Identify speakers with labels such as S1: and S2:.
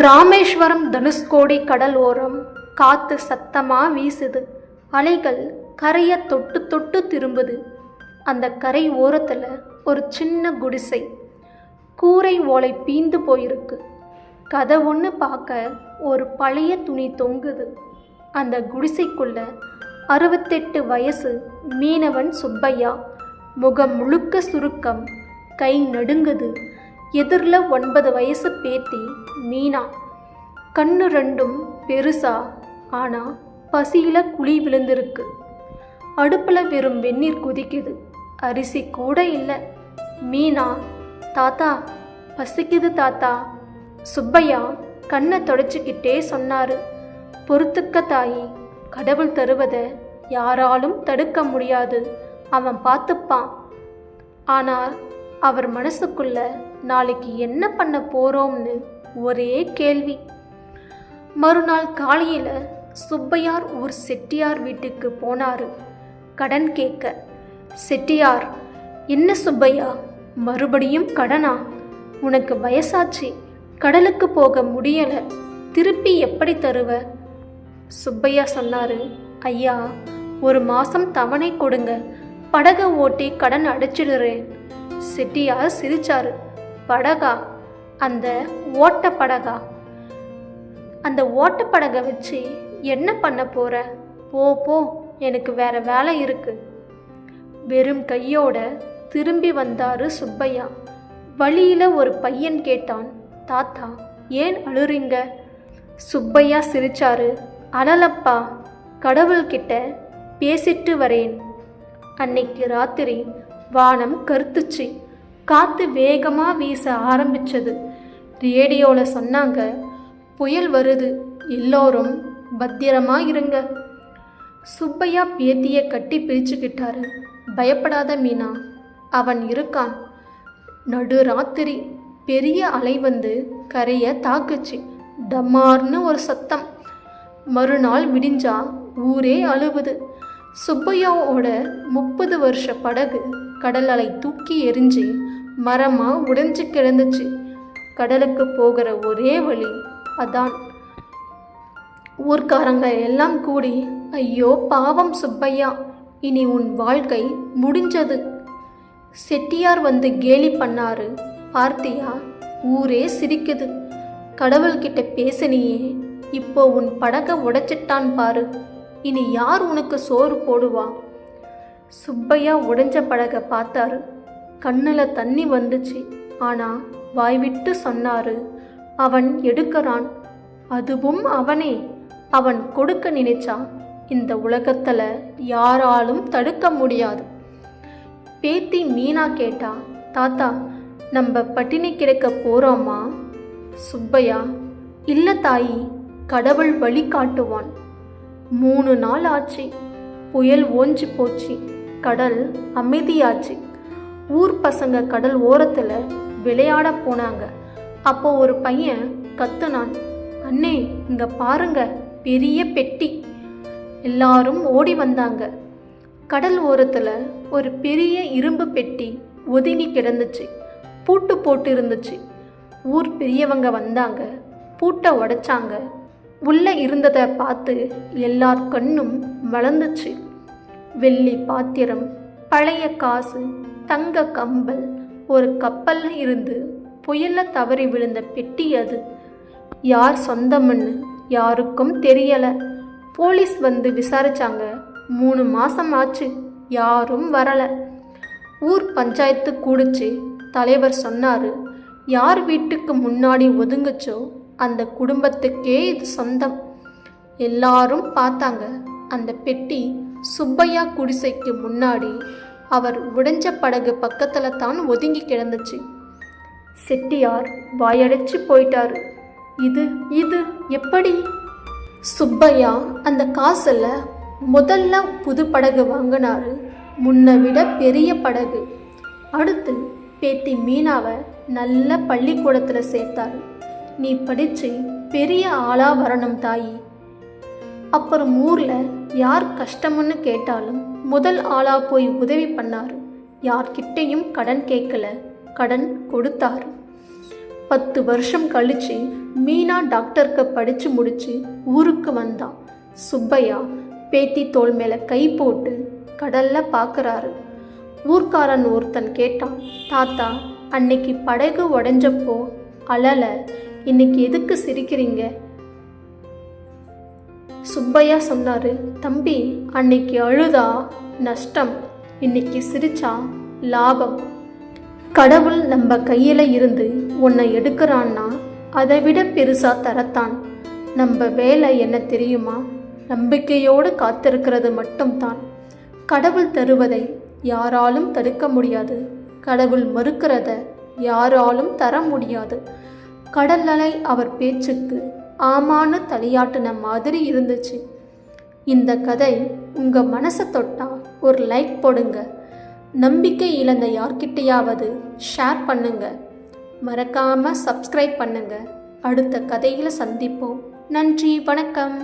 S1: ராமேஸ்வரம் தனுஷ்கோடி கடல் ஓரம் காத்து சத்தமா வீசுது. அலைகள் கரைய தொட்டு தொட்டு திரும்புது. அந்த கரை ஓரத்தில் ஒரு சின்ன குடிசை. கூரை ஓலை பீந்து போயிருக்கு. கதை ஒன்று பார்க்க ஒரு பழைய துணி தொங்குது. அந்த குடிசைக்குள்ள 68 வயசு மீனவன் சுப்பையா. முகம் முழுக்க சுருக்கம், கை நடுங்குது. எதிரில் 9 வயசு பேத்தி மீனா. கண்ணு ரெண்டும் பெருசா, ஆனால் பசியில் குழி விழுந்திருக்கு. அடுப்பில் வெறும் வெந்நீர் குதிக்குது. அரிசி கூட இல்லை. மீனா, தாத்தா பசிக்குது தாத்தா. சுப்பையா கண்ணை தொடச்சிக்கிட்டே சொன்னார், பொறுத்துக்க தாயி, கடவுள் தருவதை யாராலும் தடுக்க முடியாது, அவன் பார்த்துப்பான். ஆனால் அவர் மனசுக்குள்ள நாளைக்கு என்ன பண்ண போகிறோம்னு ஒரே கேள்வி. மறுநாள் காலையில் சுப்பையார் ஊர் செட்டியார் வீட்டுக்கு போனார் கடன் கேட்க. செட்டியார், என்ன சுப்பையா, மறுபடியும் கடனா? உனக்கு வயசாச்சு, கடலுக்கு போக முடியலை, திருப்பி எப்படி தருவ? சுப்பையா சொன்னார், ஐயா, 1 மாதம் தவணை கொடுங்க, படகை ஓட்டி கடன் அடைச்சிடுறேன். செட்டியார் சிரிச்சாரு. படகா? அந்த ஓட்ட படகா? அந்த ஓட்ட படகை வச்சு என்ன பண்ண போற? போ போ, எனக்கு வேற வேலை இருக்கு. வெறும் கையோட திரும்பி வந்தாரு சுப்பையா. வழியில் ஒரு பையன் கேட்டான், தாத்தா ஏன் அழுறீங்க? சுப்பையா சிரிச்சாரு. அழலப்பா, கடவுள்கிட்ட பேசிட்டு வரேன். அன்னைக்கு ராத்திரி வானம் கருத்துச்சு. காற்று வேகமாக வீச ஆரம்பிச்சது. ரேடியோவில் சொன்னாங்க, புயல் வருது, எல்லோரும் பத்திரமா இருங்க. சுப்பையா பேத்தியை கட்டி பிரிச்சுக்கிட்டாரு. பயப்படாத மீனா, அவன் இருக்கான். நடு ராத்திரி பெரிய அலை வந்து கரையை தாக்குச்சு. டமார்னு ஒரு சத்தம். மறுநாள் விடிஞ்சா ஊரே அழுவுது. சுப்பையாவோட 30 வருஷ படகு கடல் அலை தூக்கி எரிஞ்சு மரமாக உடைஞ்சு கிடந்துச்சு. கடலுக்கு போகிற ஒரே வழி அதான். ஊர்க்காரங்க எல்லாம் கூடி, ஐயோ பாவம் சுப்பையா, இனி உன் வாழ்க்கை முடிஞ்சது. செட்டியார் வந்து கேலி பண்ணாரு. பார்த்தியா, ஊரே சிரிக்குது. கடவுள்கிட்ட பேசினியே, இப்போ உன் படகை உடைச்சிட்டான் பாரு, இனி யார் உனக்கு சோறு போடுவா? சுப்பையா உடைஞ்ச படகை பார்த்தாரு. கண்ணில் தண்ணி வந்துச்சு. ஆனால் வாய்விட்டு சொன்னாரு, அவன் எடுக்கிறான், அதுவும் அவனே. அவன் கொடுக்க நினைச்சா இந்த உலகத்தில் யாராலும் தடுக்க முடியாது. பேத்தி மீனா கேட்டா, தாத்தா நம்ம பட்டினி கிடக்க போகிறோமா? சுப்பையா, இல்லை தாயி, கடவுள் வழி காட்டுவான். 3 நாள் ஆச்சு. புயல் ஓஞ்சி போச்சு. கடல் அமைதியாச்சு. ஊர் பசங்க கடல் ஓரத்தில் விளையாட போனாங்க. அப்போ ஒரு பையன் கத்துனான், அண்ணே இங்கே பாருங்க, பெரிய பெட்டி. எல்லாரும் ஓடி வந்தாங்க. கடல் ஓரத்தில் ஒரு பெரிய இரும்பு பெட்டி ஒதுங்கி கிடந்துச்சு. பூட்டு போட்டு இருந்துச்சு. ஊர் பெரியவங்க வந்தாங்க, பூட்டை உடைச்சாங்க. உள்ளே இருந்ததை பார்த்து எல்லார் கண்ணும் வளர்ந்துச்சு. வெள்ளி பாத்திரம், பழைய காசு, தங்க கம்பல், ஒரு கப்பல்ல இருந்து புயலில் தவறி விழுந்த பெட்டி அது. யார் சொந்தம்னு யாருக்கும் தெரியலை. போலீஸ் வந்து விசாரிச்சாங்க. 3 மாதம் ஆச்சு, யாரும் வரலை. ஊர் பஞ்சாயத்து கூடுச்சு. தலைவர் சொன்னார், யார் வீட்டுக்கு முன்னாடி ஒதுங்குச்சோ அந்த குடும்பத்துக்கே இது சொந்தம். எல்லாரும் பார்த்தாங்க. அந்த பெட்டி சுப்பையா குடிசைக்கு முன்னாடி அவர் உடைஞ்ச படகு பக்கத்தில் தான் ஒதுங்கி கிடந்துச்சு. செட்டியார் வாயடைச்சு போயிட்டாரு. இது இது எப்படி? சுப்பையா அந்த காசில் முதல்ல புது படகு வாங்கினாரு, முன்னை விட பெரிய படகு. அடுத்து பேத்தி மீனாவை நல்ல பள்ளிக்கூடத்தில் சேர்த்தாரு. நீ படித்து பெரிய ஆளாக வரணும் தாயி. அப்புறம் ஊரில் யார் கஷ்டம்னு கேட்டாலும் முதல் ஆளாக போய் உதவி பண்ணார். யார்கிட்டையும் கடன் கேட்கல, கடன் கொடுத்தாரு. 10 வருஷம் கழிச்சு மீனா டாக்டருக்கு படித்து முடிச்சு ஊருக்கு வந்தான். சுப்பையா பேத்தி தோள் மேலே கை போட்டு கடல்ல பார்க்குறாரு. ஊர்க்காரன் ஒருத்தன் கேட்டான், தாத்தா, அன்னைக்கு படகு உடஞ்சப்போ அழலை, இன்னைக்கு எதுக்கு சிரிக்கிறீங்க? சுப்பையா சொன்னாரு, தம்பி, அன்னைக்கு அழுதா நஷ்டம், இன்னைக்கு சிரிச்சா லாபம். கடவுள் நம்ம கையில் இருந்து உன்னை எடுக்கிறான்னா அதை விட பெருசாக தரத்தான். நம்ம வேலை என்ன தெரியுமா? நம்பிக்கையோடு காத்திருக்கிறது மட்டும்தான். கடவுள் தருவதை யாராலும் தடுக்க முடியாது. கடவுள் மறுக்கிறத யாராலும் தர முடியாது. கடல் அலை அவர் பேச்சுக்கு ஆமான்னு தலையாட்டின மாதிரி இருந்துச்சு. இந்த கதை உங்கள் மனசை தொட்டா ஒரு லைக் போடுங்க. நம்பிக்கை இழந்த யார்கிட்டையாவது ஷேர் பண்ணுங்க. மறக்காமல் சப்ஸ்கிரைப் பண்ணுங்க. அடுத்த கதையில் சந்திப்போம். நன்றி, வணக்கம்.